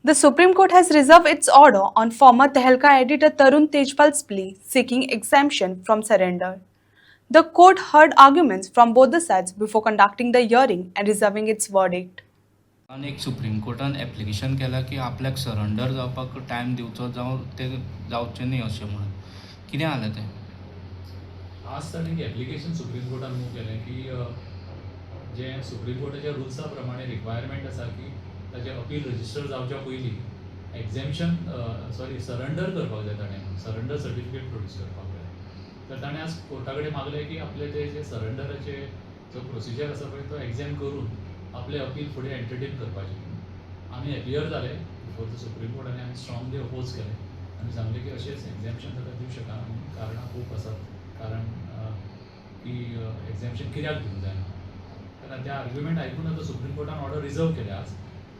The Supreme Court has reserved its order on former Tehelka editor Tarun Tejpal's plea seeking exemption from surrender. The court heard arguments from both the sides before conducting the hearing and reserving its verdict. एक supreme कोर्टान application केला की आपल्याक surrender जावपाक time दिवचो जावं ते जावचें न्ही अशें म्हणून कितें जालें तें आज ताणें एक एप्लिकेशन सुप्रीम कोर्टान मूव केलें की जे सुप्रीम कोर्टाच्या रुल्सा प्रमाणे रिक्वायरमेंट आसा की ताचें अपील रजिस्टर जावच्या पयलीं एक्झेम्पशन सरेंडर करपाक जाय ताणें सरेंडर सर्टिफिकेट प्रोड्यूस करपाक जाय तर ताणें आज कोर्टा कडेन मागलें की आपले ते जे सरेंडराचे जो प्रोसिजर आसा पळय तो एक्झॅम करून आपले अपील फुडें एंटरटेन करपाचें आमी एपियर जाले बिफोर द सुप्रीम कोर्ट आनी आमी स्ट्रॉंगली अपोज केलें आमी सांगलें की अशेंच एक्झॅम्पशन ताका दिवंक शकना आनी कारणां खूब आसात कारण की एक्झॅम्पशन कित्याक दिवंक जायना कारण त्या आर्ग्युमेंट आयकून आतां सुप्रीम कोर्टान ऑर्डर रिजर्व केल्या आज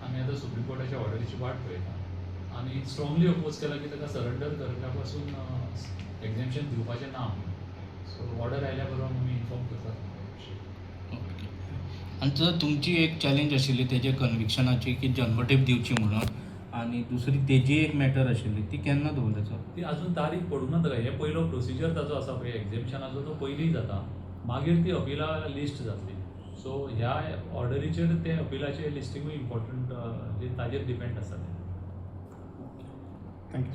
आमी आतां सुप्रीम कोर्टाच्या ऑर्डरीची वाट पळयता आनी स्ट्रॉंगली अपोज केला की ताका सरेंडर करपा पासून एक्झॅम्पशन दिवपाचें ना सो ऑर्डर आयल्या बरोबर आमी इन्फॉर्म करतात आनी जर तुमची एक चॅलेंज आशिल्ली तेजे कन्विक्शनाची की जन्मठेप दिवची म्हणून आनी दुसरी तेजी एक मॅटर आशिल्ली ती केन्ना दवरल्याचो ती अजून तारीख पडूंक ना हे पयलो प्रोसिजर ताचो आसा पळय एक्झॅम्पशनाचो तो पयलीं जाता मागीर ती अपिला लिस्ट जातली सो ह्या ऑर्डरीचेर ते अपिलाचे लिस्टिंगूय इम्पॉर्टंट जे ताजेर डिपेंड आसा थँक्यू